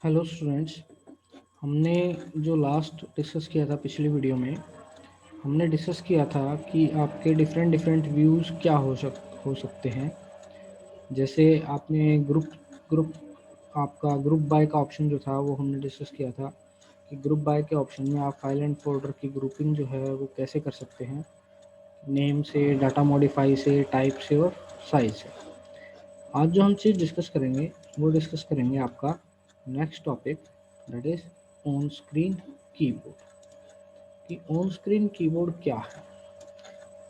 Hello students. हमने जो last discuss किया था पिछली वीडियो में, हमने डिस्कस किया था कि आपके डिफरेंट डिफरेंट व्यूज़ क्या हो सकते हैं। जैसे आपने ग्रुप आपका ग्रुप बाय का ऑप्शन जो था वो हमने डिस्कस किया था कि ग्रुप बाय के ऑप्शन में आप फाइल एंड फोल्डर की ग्रुपिंग जो है वो कैसे कर सकते हैं, नेम से, डाटा मॉडिफाई से, टाइप से और साइज से। आज जो हम चीज़ डिस्कस करेंगे वो डिस्कस करेंगे आपका next topic, that is on screen keyboard. कि ऑन स्क्रीन कीबोर्ड क्या है।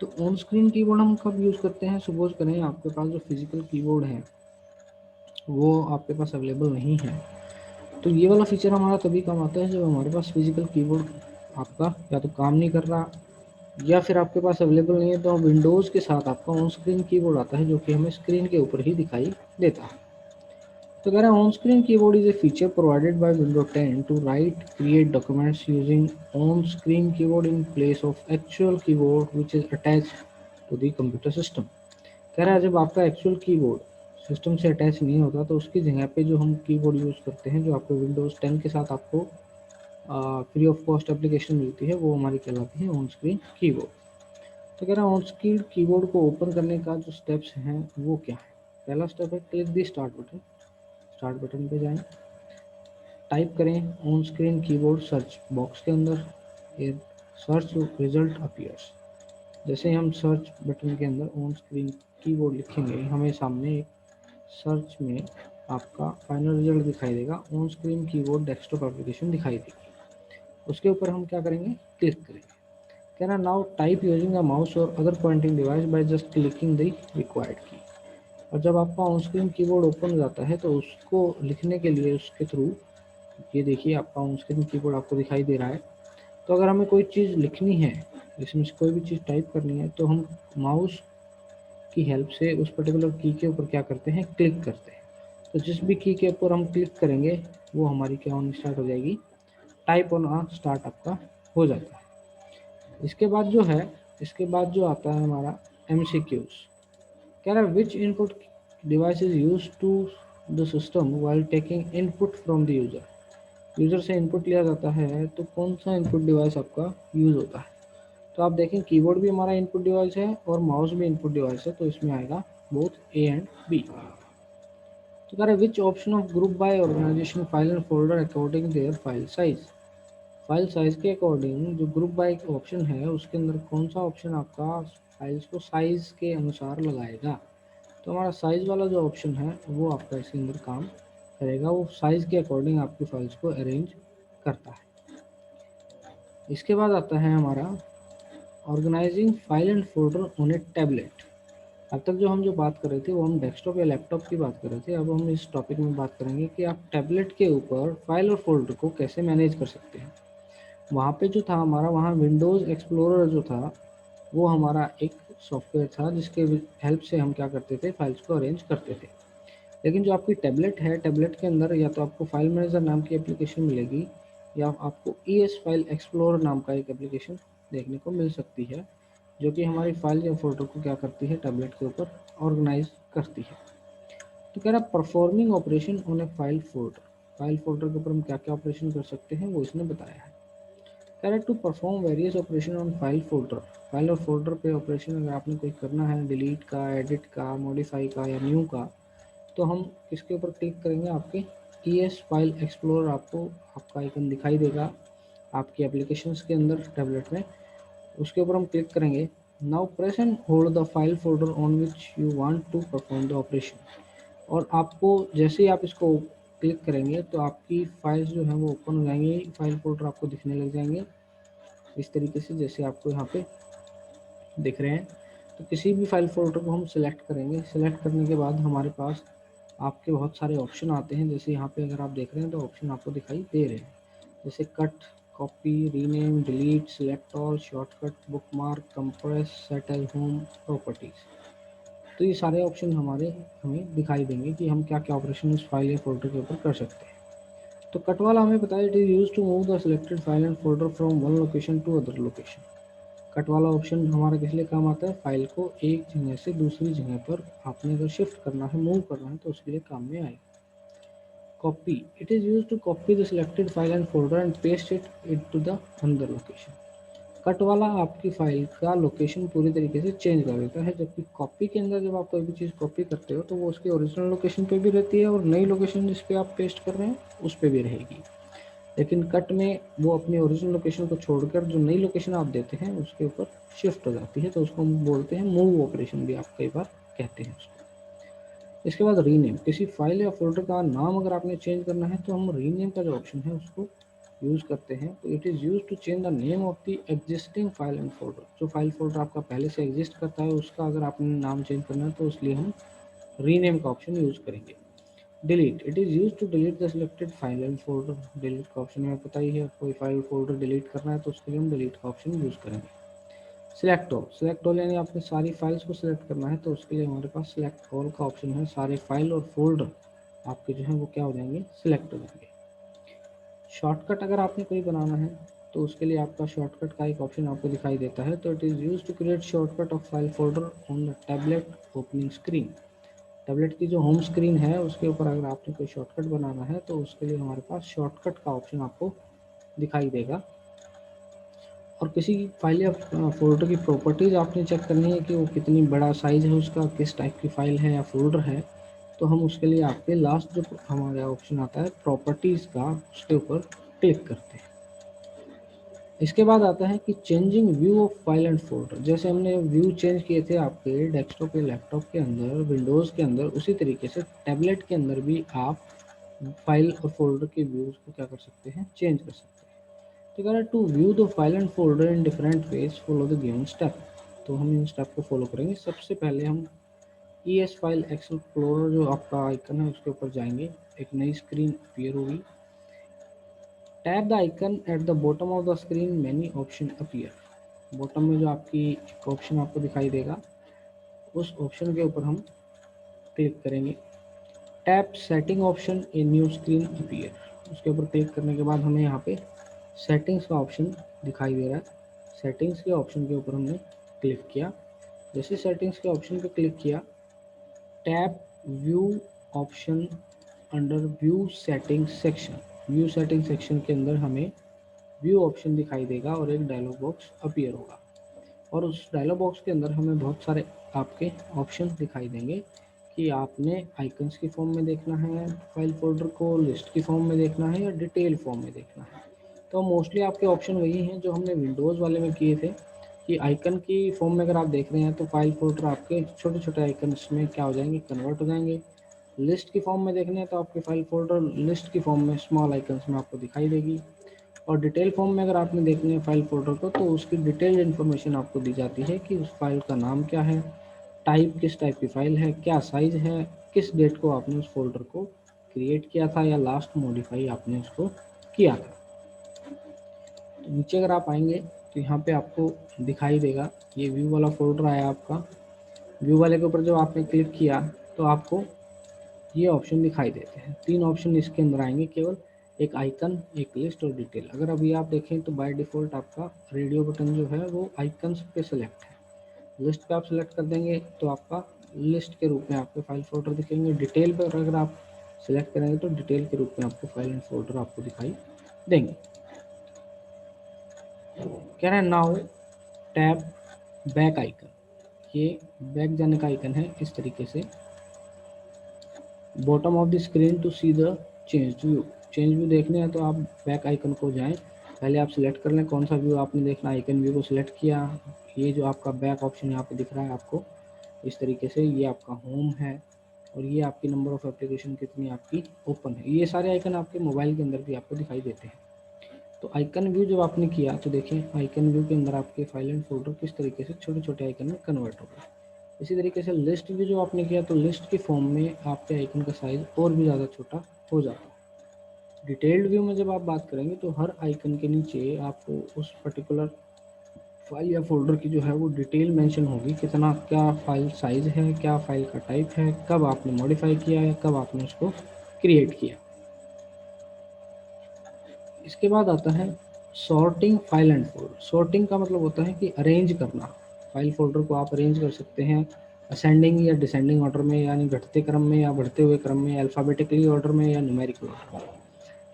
तो ऑन स्क्रीन कीबोर्ड हम कब यूज़ करते हैं। सपोज करें आपके पास जो फिजिकल कीबोर्ड है वो आपके पास अवेलेबल नहीं है, तो ये वाला फीचर हमारा तभी काम आता है जब हमारे पास फिजिकल कीबोर्ड आपका या तो काम नहीं कर रहा या फिर आपके पास अवेलेबल नहीं है। तो विंडोज़ के साथ आपका ऑन स्क्रीन कीबोर्ड आता है जो कि हमें स्क्रीन के ऊपर ही दिखाई देता है। तो कह रहे हैं on screen keyboard is a feature provided by Windows 10 to write create documents using on screen keyboard in place of actual keyboard which is attached to the computer system। कह रहा है जब आपका एक्चुअल कीबोर्ड सिस्टम से attach नहीं होता तो उसकी जगह पे जो हम कीबोर्ड यूज़ करते हैं, जो आपको विंडोज़ 10 के साथ आपको फ्री ऑफ कॉस्ट एप्लीकेशन मिलती है, वो हमारी कहलाती है ऑन स्क्रीन कीबोर्ड। तो कह रहा है ऑन स्क्रीन कीबोर्ड को ओपन करने का जो स्टेप्स हैं वो क्या है। पहला स्टेप है क्लिक दी स्टार्ट बटन। स्टार्ट बटन पे जाएं, टाइप करें on screen keyboard search box के अंदर, एक सर्च रिजल्ट अपीयर्स। जैसे हम सर्च बटन के अंदर ऑन स्क्रीन कीबोर्ड लिखेंगे, हमें सामने एक सर्च में आपका फाइनल रिजल्ट दिखाई देगा, on screen keyboard desktop application दिखाई देगी। उसके ऊपर हम क्या करेंगे, क्लिक करेंगे। कहना now type using a mouse और other pointing device by just clicking the required key. और जब आपका ऑन स्क्रीन कीबोर्ड ओपन हो जाता है तो उसको लिखने के लिए उसके थ्रू, ये देखिए आपका ऑन स्क्रीन कीबोर्ड आपको दिखाई दे रहा है। तो अगर हमें कोई चीज़ लिखनी है, इसमें से कोई भी चीज़ टाइप करनी है, तो हम माउस की हेल्प से उस पर्टिकुलर की के ऊपर क्या करते हैं, क्लिक करते हैं। तो जिस भी की के ऊपर हम क्लिक करेंगे वो हमारी क्या होनी स्टार्ट हो जाएगी, टाइप ऑन स्टार्ट आपका हो जाता है। इसके बाद जो है, इसके बाद जो आता है हमारा MCQs। कह रहा है which input device is use to the system while taking input from the user. User से इनपुट लिया जाता है तो कौन सा इनपुट डिवाइस आपका यूज़ होता है। तो आप देखें कीबोर्ड भी हमारा इनपुट डिवाइस है और माउस भी इनपुट डिवाइस है, तो इसमें आएगा बोथ ए एंड बी। तो कह रहे which option of group by organization file and folder according their file size. File size के अकॉर्डिंग जो ग्रुप बाय ऑप्शन है उसके अंदर कौन सा ऑप्शन आपका फाइल्स को साइज के अनुसार लगाएगा। तो हमारा साइज वाला जो ऑप्शन है वो आपका इसके अंदर काम करेगा, वो साइज के अकॉर्डिंग आपकी फाइल्स को अरेंज करता है। इसके बाद आता है हमारा organizing file and folder on a tablet. अब तक जो हम जो बात कर रहे थे वो हम डेस्कटॉप या लैपटॉप की बात कर रहे थे, अब हम इस टॉपिक में बात करेंगे कि आप टैबलेट के ऊपर फाइल और फोल्डर को कैसे मैनेज कर सकते हैं। वहाँ पे जो था हमारा, वहाँ विंडोज़ एक्सप्लोरर जो था वो हमारा एक सॉफ्टवेयर था जिसके हेल्प से हम क्या करते थे, फाइल्स को अरेंज करते थे। लेकिन जो आपकी टैबलेट है, टैबलेट के अंदर या तो आपको फाइल मैनेजर नाम की एप्लीकेशन मिलेगी या आपको ES फाइल एक्सप्लोरर नाम का एक एप्लीकेशन देखने को मिल सकती है, जो कि हमारी फाइल या फोल्डर को क्या करती है, टैबलेट के ऊपर ऑर्गेनाइज करती है। तो कह रहा performing operation on A file folder. File folder के ऊपर हम क्या क्या ऑपरेशन कर सकते हैं वो इसने बताया है। कह रहा to perform various operation on file folder. File और फोल्डर पे ऑपरेशन अगर आपने कोई करना है, डिलीट का, एडिट का, मॉडिफाई का या न्यू का, तो हम किसके ऊपर क्लिक करेंगे, आपके ES फाइल एक्सप्लोरर आपको आपका आइकन दिखाई देगा आपकी एप्लीकेशंस के अंदर टैबलेट में, उसके ऊपर हम क्लिक करेंगे। Now press and hold the file folder on which you want to perform the operation. और आपको जैसे ही आप इसको क्लिक करेंगे तो आपकी फाइल्स जो हैं वो ओपन हो जाएंगी, फाइल फोल्डर आपको दिखने लग जाएंगे इस तरीके से जैसे आपको यहाँ पे दिख रहे हैं। तो किसी भी फाइल फोल्डर को हम सिलेक्ट करेंगे, सिलेक्ट करने के बाद हमारे पास आपके बहुत सारे ऑप्शन आते हैं। जैसे यहाँ पे अगर आप देख रहे हैं तो ऑप्शन आपको दिखाई दे रहे हैं, जैसे cut, copy, rename, delete, select all, shortcut, bookmark, compress, set age home, properties. तो ये सारे ऑप्शन हमें दिखाई देंगे कि हम क्या क्या ऑपरेशन उस फाइल या फोल्डर के ऊपर कर सकते हैं। तो कट वाला हमें पता है, it is use to move the selected file and folder from one location to other location. Cut वाला ऑप्शन हमारा किस लिए काम आता है, फाइल को एक जगह से दूसरी जगह पर आपने अगर शिफ्ट करना है, मूव करना है, तो उसके लिए काम में आएगा। copy, it is used to copy the selected file and folder and paste it into the another location. Cut वाला आपकी फाइल का लोकेशन पूरी तरीके से चेंज कर देता है, जबकि कॉपी के अंदर जब आप कोई भी चीज़ कॉपी करते हो तो वो उसके ओरिजिनल लोकेशन पे भी रहती है और नई लोकेशन जिस पे आप पेस्ट कर रहे हैं उस पे भी रहेगी। लेकिन कट में वो अपनी ओरिजिनल लोकेशन को छोड़कर जो नई लोकेशन आप देते हैं उसके ऊपर शिफ्ट हो जाती है, तो उसको हम बोलते हैं मूव ऑपरेशन भी आप कई बार कहते हैं उसको। इसके बाद रीनेम, किसी फाइल या फोल्डर का नाम अगर आपने चेंज करना है तो हम रीनेम का जो ऑप्शन है उसको यूज़ करते हैं। तो it is use to change the name of the existing file and folder, जो फाइल फोल्डर आपका पहले से एग्जिस्ट करता है उसका अगर आपने नाम चेंज करना है तो इसलिए हम रीनेम का ऑप्शन यूज़ करेंगे। Delete, it is use to delete the selected file and folder, delete का ऑप्शन हमें पता ही है, कोई फाइल फोल्डर डिलीट करना है तो उसके लिए हम डिलीट का ऑप्शन यूज़ करेंगे। सिलेक्ट ऑल यानी आपने सारी फाइल्स को सिलेक्ट करना है तो उसके लिए हमारे पास सिलेक्ट ऑल का ऑप्शन है, सारे फाइल और फोल्डर आपके जो हैं वो क्या हो जाएंगे, सिलेक्ट हो जाएंगे। शॉर्टकट अगर आपने कोई बनाना है तो उसके लिए आपका शॉर्टकट का एक ऑप्शन आपको दिखाई देता है, तो it is use to create shortcut of file folder on the tablet opening screen. Tablet की जो होम स्क्रीन है उसके ऊपर अगर आपने कोई शॉर्टकट बनाना है तो उसके लिए हमारे पास शॉर्टकट का ऑप्शन आपको दिखाई देगा। और किसी फाइल या फोल्डर की प्रॉपर्टीज़ आपने चेक करनी है कि वो कितनी बड़ा साइज़ है उसका, किस टाइप की फ़ाइल है या फोल्डर है, तो हम उसके लिए आपके लास्ट जो हमारा ऑप्शन आता है प्रॉपर्टीज़ का, उसके ऊपर क्लिक करते हैं। इसके बाद आता है कि changing view of file and folder, जैसे हमने व्यू चेंज किए थे आपके डेस्कटॉप या लैपटॉप के अंदर, विंडोज़ के अंदर, उसी तरीके से टैबलेट के अंदर भी आप फाइल और फोल्डर के व्यूज़ को क्या कर सकते हैं, चेंज कर सकते हैं। तो कह रहा है to view the file and folder in different ways follow the given step. तो हम इन स्टेप को फॉलो करेंगे। सबसे पहले हम ES फाइल एक्सप्लोरर जो आपका आइकन है उसके ऊपर जाएंगे, एक नई स्क्रीन अपीयर होगी। Tap the icon at the bottom of the screen, many option appear. Bottom में जो आपकी एक ऑप्शन आपको दिखाई देगा उस ऑप्शन के ऊपर हम क्लिक करेंगे। Tap setting option, a new screen appear. उसके ऊपर क्लिक करने के बाद हमें यहाँ पे सेटिंग्स का ऑप्शन दिखाई दे रहा है। सेटिंग्स के ऑप्शन के ऊपर हमने क्लिक किया। जैसे सेटिंग्स के ऑप्शन पे क्लिक किया, tap view option under view setting section. View setting section के अंदर हमें व्यू ऑप्शन दिखाई देगा और एक डायलॉग बॉक्स अपीयर होगा, और उस डायलॉग बॉक्स के अंदर हमें बहुत सारे आपके ऑप्शन दिखाई देंगे कि आपने आइकन्स की फॉर्म में देखना है फाइल फोल्डर को, लिस्ट की फॉर्म में देखना है या डिटेल फॉर्म में देखना है। तो मोस्टली आपके ऑप्शन वही हैं जो हमने विंडोज़ वाले में किए थे कि आइकन की फॉर्म में अगर आप देख रहे हैं तो फाइल फोल्डर आपके छोटे छोटे आइकन्स में क्या हो जाएंगे, कन्वर्ट हो जाएंगे। लिस्ट की फॉर्म में देखने हैं तो आपके फाइल फोल्डर लिस्ट की फॉर्म में स्मॉल आइकन्स में आपको दिखाई देगी। और डिटेल फॉर्म में अगर आपने देखनी है फाइल फोल्डर को तो उसकी डिटेल्ड इन्फॉर्मेशन आपको दी जाती है कि उस फाइल का नाम क्या है, टाइप किस टाइप की फाइल है, क्या साइज़ है, किस डेट को आपने उस फोल्डर को क्रिएट किया था या लास्ट मॉडिफाई आपने उसको किया था। तो नीचे अगर आप आएंगे तो यहाँ पे आपको दिखाई देगा ये व्यू वाला फोल्डर आया आपका। व्यू वाले के ऊपर जब आपने क्लिक किया तो आपको ये ऑप्शन दिखाई देते हैं। 3 ऑप्शन इसके अंदर आएंगे केवल, एक आइकन, एक लिस्ट और डिटेल। अगर अभी आप देखें तो बाय डिफ़ॉल्ट आपका रेडियो बटन जो है वो आइकन्स पे सिलेक्ट है। लिस्ट पे आप सिलेक्ट कर देंगे तो आपका लिस्ट के रूप में आपके फाइल फोल्डर दिखेंगे। डिटेल पर अगर आप सिलेक्ट करेंगे तो डिटेल के रूप में आपको फाइल एंड फोल्डर आपको दिखाई देंगे। कह रहा है नाउ टैप बैक आइकन, ये बैक जाने का आइकन है इस तरीके से। Bottom of the screen to see the change view, change view देखने हैं तो आप बैक आइकन को जाएं। पहले आप सिलेक्ट कर लें कौन सा व्यू आपने देखना, आइकन व्यू को सिलेक्ट किया। ये जो आपका बैक ऑप्शन यहाँ पे दिख रहा है आपको इस तरीके से, ये आपका होम है और ये आपकी नंबर ऑफ़ एप्लीकेशन कितनी आपकी ओपन है। ये सारे आइकन आपके मोबाइल के अंदर भी आपको दिखाई देते हैं। तो आइकन व्यू जब आपने किया तो देखिए आइकन व्यू के अंदर आपके फाइल एंड फोल्डर किस तरीके से छोटे छोटे आइकन में कन्वर्ट हो गए। इसी तरीके से लिस्ट व्यू जो आपने किया तो लिस्ट की फॉर्म में आपके आइकन का साइज़ और भी ज़्यादा छोटा हो जाता है। डिटेल्ड व्यू में जब आप बात करेंगे तो हर आइकन के नीचे आपको उस पर्टिकुलर फाइल या फोल्डर की जो है वो डिटेल मेंशन होगी, कितना क्या फाइल साइज़ है, क्या फाइल का टाइप है, कब आपने मॉडिफाई किया है, कब आपने उसको क्रिएट किया। इसके बाद आता है sorting file and folder. Sorting का मतलब होता है कि अरेंज करना, फाइल फोल्डर को आप अरेंज कर सकते हैं असेंडिंग या डिसेंडिंग ऑर्डर में, यानी घटते क्रम में या बढ़ते हुए क्रम में, अल्फ़ाबेटिकली ऑर्डर में या न्यूमेरिकल ऑर्डर में।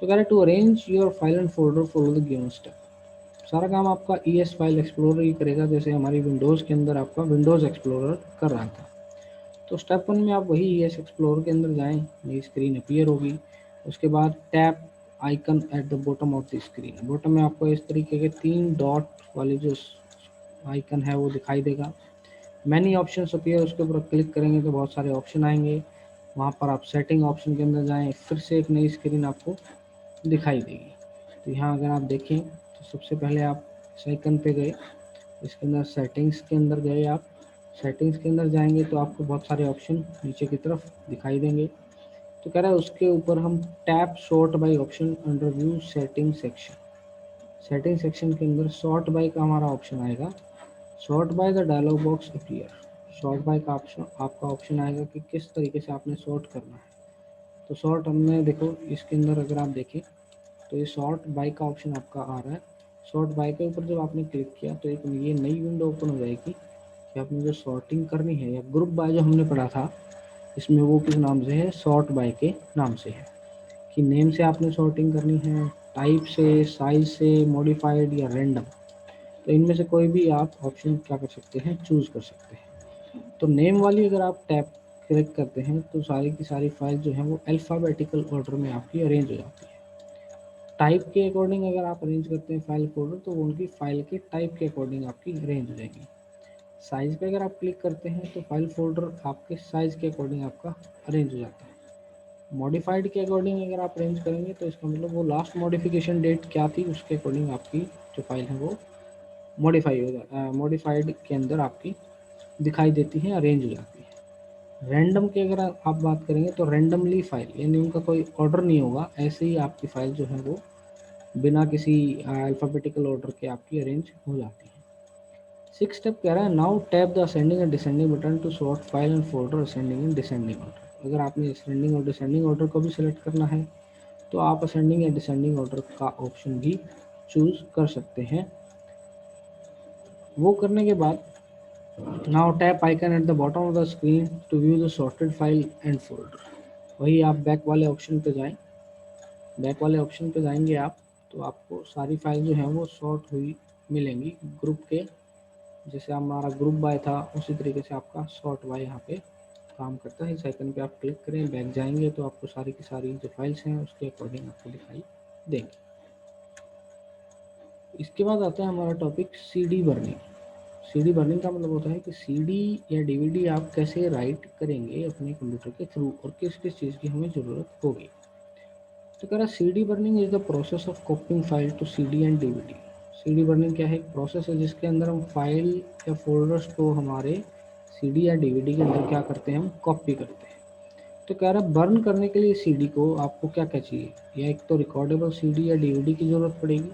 तो कह रहे to arrange your file and folder follow the given step. सारा काम आपका ES फाइल एक्सप्लोरर ही करेगा, जैसे हमारी विंडोज़ के अंदर आपका विंडोज़ एक्सप्लोरर कर रहा था। तो स्टेप 1 में आप वही ES एक्सप्लोरर के अंदर जाएं, नई स्क्रीन अपीयर होगी। उसके बाद tap icon at the bottom of the screen. Bottom में आपको इस तरीके के 3 डॉट वाली जो आइकन है वो दिखाई देगा। मैनी ऑप्शन अपीयर, उसके ऊपर क्लिक करेंगे तो बहुत सारे ऑप्शन आएंगे। वहाँ पर आप सेटिंग ऑप्शन के अंदर जाएं, फिर से एक नई स्क्रीन आपको दिखाई देगी। तो यहाँ अगर आप देखें तो सबसे पहले आप इस आइकन पे गए, इसके अंदर सेटिंग्स के अंदर गए। आप सेटिंग्स के अंदर जाएंगे तो आपको बहुत सारे ऑप्शन नीचे की तरफ दिखाई देंगे। तो कह रहा है उसके ऊपर हम tap sort by option under view setting section. Setting section के अंदर सॉर्ट बाय का हमारा ऑप्शन आएगा। Sort by the dialog box appear. Sort by का ऑप्शन आपका ऑप्शन आएगा कि किस तरीके से आपने सॉर्ट करना है। तो सॉर्ट हमने देखो इसके अंदर अगर आप देखें तो ये सॉर्ट बाय का ऑप्शन आपका आ रहा है। सॉर्ट बाय के ऊपर जब आपने क्लिक किया तो एक ये नई विंडो ओपन हो जाएगी कि आपने जो सॉर्टिंग करनी है, या ग्रुप बाय जो हमने पढ़ा था इसमें वो किस नाम से है, सॉर्ट बाय के नाम से है। कि नेम से आपने सॉर्टिंग करनी है, टाइप से, साइज से, मॉडिफाइड या रैंडम। तो इनमें से कोई भी आप ऑप्शन क्या कर सकते हैं, चूज कर सकते हैं। तो नेम वाली अगर आप टैप क्लिक करते हैं तो सारी की सारी फाइल जो है वो अल्फ़ाबेटिकल ऑर्डर में आपकी अरेंज हो जाती है। टाइप के अकॉर्डिंग अगर आप अरेंज करते हैं फाइल फोल्डर तो वो उनकी फाइल के टाइप के अकॉर्डिंग आपकी अरेंज हो जाएगी। साइज पे अगर आप क्लिक करते हैं तो फाइल फोल्डर आपके साइज के अकॉर्डिंग आपका अरेंज हो जाता है। मॉडिफाइड के अकॉर्डिंग अगर आप अरेंज करेंगे तो इसका मतलब वो लास्ट मॉडिफिकेशन डेट क्या थी उसके अकॉर्डिंग आपकी जो फाइल है वो मॉडिफाई हो जाता, मॉडिफाइड के अंदर आपकी दिखाई देती है, अरेंज हो जाती है। रैंडम की अगर आप बात करेंगे तो रैंडमली फाइल, यानी उनका कोई ऑर्डर नहीं होगा, ऐसे ही आपकी फाइल जो है वो बिना किसी अल्फ़ाबेटिकल ऑर्डर के आपकी अरेंज हो जाती है। 6 स्टेप कह रहा है now tap the ascending and descending button to sort file and folder ascending and descending order. अगर आपने असेंडिंग और डिसेंडिंग ऑर्डर को भी सिलेक्ट करना है तो आप असेंडिंग या डिसेंडिंग ऑर्डर का ऑप्शन भी चूज कर सकते हैं। वो करने के बाद now tap icon at the bottom of the screen to view the sorted file and folder. वही आप बैक वाले ऑप्शन पे जाएं, बैक वाले ऑप्शन पे जाएंगे आप तो आपको सारी फाइल जो है वो सॉर्ट हुई मिलेंगी ग्रुप के। जैसे हमारा ग्रुप बाय था उसी तरीके से आपका सॉर्ट बाय यहाँ पे काम करता है। इस आइकन पे आप क्लिक करें, बैक जाएंगे तो आपको सारी की सारी जो फाइल्स हैं उसके अकॉर्डिंग आपको दिखाई देंगी। इसके बाद आता है हमारा topic CD burning. CD burning का मतलब होता है कि CD या DVD आप कैसे राइट करेंगे अपने कंप्यूटर के थ्रू और किस किस चीज़ की हमें ज़रूरत होगी। तो कह रहा है CD burning is the process of copying file to CD and DVD। CD burning क्या है, एक प्रोसेस है जिसके अंदर हम फाइल या फोल्डर्स को हमारे CD या DVD के अंदर क्या करते हैं, हम कॉपी करते हैं। तो कह रहा है बर्न करने के लिए CD को आपको क्या क्या चाहिए, या एक तो रिकॉर्डेबल CD या DVD की ज़रूरत पड़ेगी।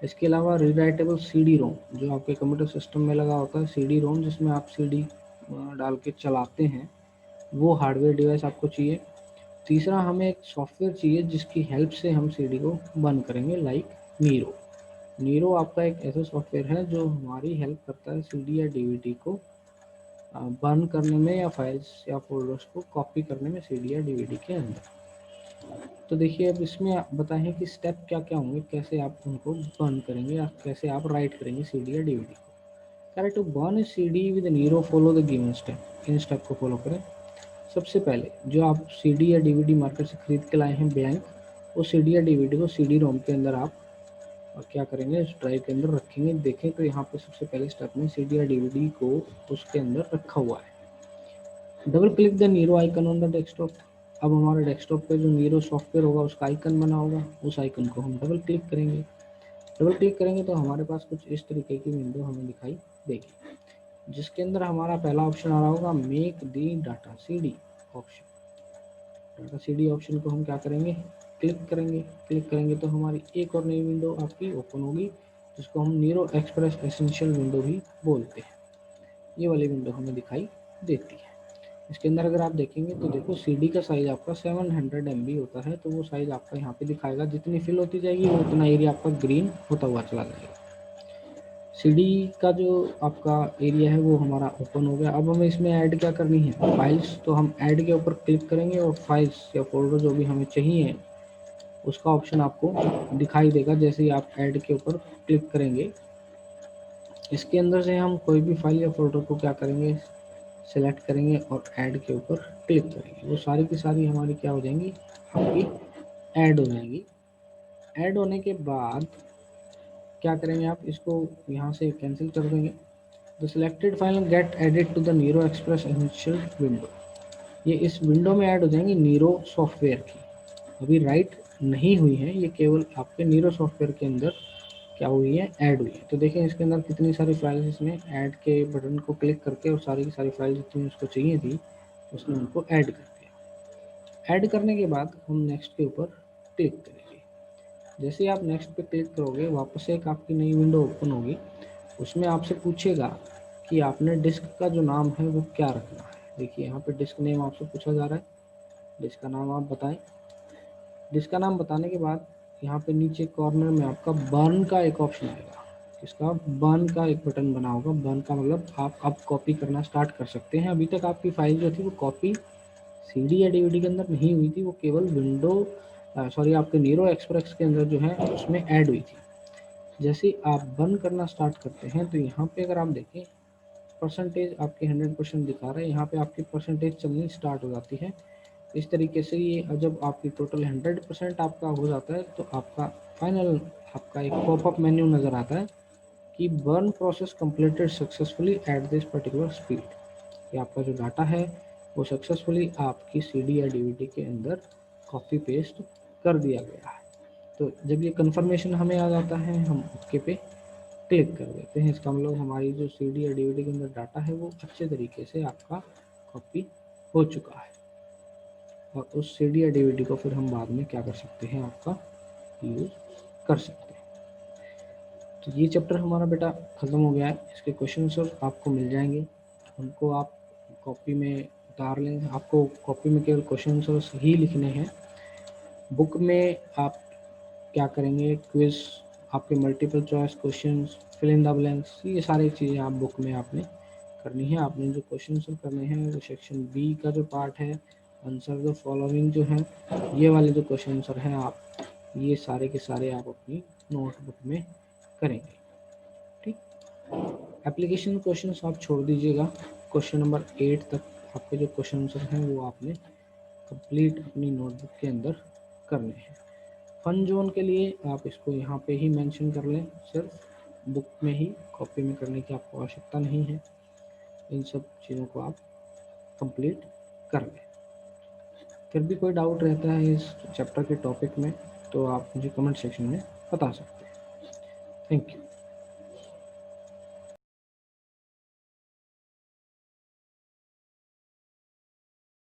इसके अलावा रीराइटेबल CD रोम, जो आपके कंप्यूटर सिस्टम में लगा होता है CD रोम जिसमें आप CD डाल के चलाते हैं, वो हार्डवेयर डिवाइस आपको चाहिए। तीसरा हमें एक सॉफ्टवेयर चाहिए जिसकी हेल्प से हम CD को बंद करेंगे, लाइक नीरो। नीरो आपका एक ऐसा सॉफ्टवेयर है जो हमारी हेल्प करता है CD या DVD को बर्न करने में या फाइल्स या फोल्डर्स को कॉपी करने में CD या DVD के अंदर। तो देखिए अब इसमें आप बताएं कि स्टेप क्या क्या होंगे, कैसे आप उनको बर्न करेंगे या कैसे आप राइट करेंगे CD या DVD को। Correct, to burn a CD with Nero follow the given step. इन स्टेप को फॉलो करें। सबसे पहले जो आप CD या DVD मार्केट से खरीद के लाए हैं ब्लैंक, वो CD या DVD को CD रोम के अंदर आप क्या करेंगे, उस ड्राइव के अंदर रखेंगे। देखें तो यहाँ पे सबसे पहले स्टेप में CD या DVD को उसके अंदर रखा हुआ है। Double click the Nero icon on the desktop. अब हमारे डेस्कटॉप पे जो नीरो सॉफ्टवेयर होगा उसका आइकन बना होगा, उस आइकन को हम डबल क्लिक करेंगे। डबल क्लिक करेंगे तो हमारे पास कुछ इस तरीके की विंडो हमें दिखाई देगी, जिसके अंदर हमारा पहला ऑप्शन आ रहा होगा make the data CD option. Data CD option को हम क्या करेंगे, क्लिक करेंगे। क्लिक करेंगे तो हमारी एक और नई विंडो आपकी ओपन होगी जिसको हम नीरो एक्सप्रेस एसेंशियल विंडो भी बोलते हैं। ये वाली विंडो हमें दिखाई देती है। इसके अंदर अगर आप देखेंगे तो देखो CD का साइज आपका 700 MB होता है, तो वो साइज आपका यहाँ पे दिखाएगा। जितनी फिल होती जाएगी वो उतना एरिया आपका ग्रीन होता हुआ चला जाएगा। सीडी का जो आपका एरिया है वो हमारा ओपन हो गया। अब हमें इसमें ऐड क्या करनी है, फाइल्स। तो हम ऐड के ऊपर क्लिक करेंगे और फाइल्स या फोल्डर जो भी हमें चाहिए उसका ऑप्शन आपको दिखाई देगा जैसे ही आप ऐड के ऊपर क्लिक करेंगे। इसके अंदर से हम कोई भी फाइल या फोल्डर को क्या करेंगे, सेलेक्ट करेंगे और ऐड के ऊपर क्लिक करेंगे। वो सारी की सारी हमारी क्या हो जाएंगी, आपकी ऐड हो जाएंगी। ऐड होने के बाद क्या करेंगे, आप इसको यहाँ से कैंसिल कर देंगे। The selected file get added to the Nero Express initial window. ये इस विंडो में ऐड हो जाएंगी नीरो सॉफ्टवेयर की। अभी राइट नहीं हुई है, ये केवल आपके नीरो सॉफ्टवेयर के अंदर क्या हुई है, ऐड हुई है। तो देखें इसके अंदर कितनी सारी फाइल्स इसने ऐड के बटन को क्लिक करके और सारी की सारी फाइल जितनी उसको चाहिए थी उसने उनको ऐड कर दिया। ऐड करने के बाद हम नेक्स्ट के ऊपर क्लिक करेंगे। जैसे ही आप नेक्स्ट पे क्लिक करोगे वापस से एक आपकी नई विंडो ओपन होगी। उसमें आपसे पूछेगा कि आपने डिस्क का जो नाम है वो क्या रखना है। देखिए यहाँ पे डिस्क नेम आपसे पूछा जा रहा है, डिस्क का नाम आप बताएं। डिस्क का नाम बताने के बाद यहाँ पे नीचे कॉर्नर में आपका बर्न का एक ऑप्शन आएगा। इसका बर्न का एक बटन बना होगा। बर्न का मतलब आप अब कॉपी करना स्टार्ट कर सकते हैं। अभी तक आपकी फाइल जो थी वो कॉपी सीडी या डीवीडी के अंदर नहीं हुई थी, वो केवल आपके नीरो एक्सप्रेस के अंदर जो है उसमें ऐड हुई थी। जैसे ही आप बर्न करना स्टार्ट करते हैं तो यहाँ पे अगर आप देखें परसेंटेज आपके 100% दिखा रहा है, यहाँ पे आपकी परसेंटेज चलनी स्टार्ट हो जाती है। इस तरीके से ये जब आपकी टोटल 100% आपका हो जाता है तो आपका फाइनल आपका एक पॉपअप मेन्यू नज़र आता है कि burn process completed successfully at this particular speed. कि आपका जो डाटा है वो सक्सेसफुली आपकी सीडी या डीवीडी के अंदर कॉपी पेस्ट कर दिया गया है। तो जब ये कंफर्मेशन हमें आ जाता है हम ओके पे क्लिक कर देते हैं। इसका मतलब हमारी जो सीडी या डीवीडी के अंदर डाटा है वो अच्छे तरीके से आपका कॉपी हो चुका है। और उस सीडी या डीवीडी को फिर हम बाद में क्या कर सकते हैं, आपका यूज़ कर सकते हैं। तो ये चैप्टर हमारा बेटा ख़त्म हो गया है। इसके क्वेश्चन आंसर आपको मिल जाएंगे, उनको आप कॉपी में उतार लें। आपको कॉपी में केवल क्वेश्चन आंसर्स ही लिखने हैं। बुक में आप क्या करेंगे, क्विज, आपके multiple choice questions, fill in the blanks, ये सारी चीज़ें आप बुक में आपने करनी है। आपने जो क्वेश्चन आंसर करने हैं वो सेक्शन बी का जो पार्ट है, आंसर द फॉलोइंग जो है, ये वाले जो क्वेश्चन आंसर हैं आप ये सारे के सारे आप अपनी नोटबुक में करेंगे। ठीक, एप्लीकेशन क्वेश्चंस आप छोड़ दीजिएगा। क्वेश्चन नंबर 8 तक आपके जो क्वेश्चन आंसर हैं वो आपने कंप्लीट अपनी नोटबुक के अंदर करने हैं। फन जोन के लिए आप इसको यहाँ पे ही मेंशन कर लें, सिर्फ बुक में ही, कॉपी में करने की आपको आवश्यकता नहीं है। इन सब चीज़ों को आप कंप्लीट कर लें। फिर भी कोई डाउट रहता है इस चैप्टर के टॉपिक में तो आप मुझे कमेंट सेक्शन में बता सकते हैं। Thank you.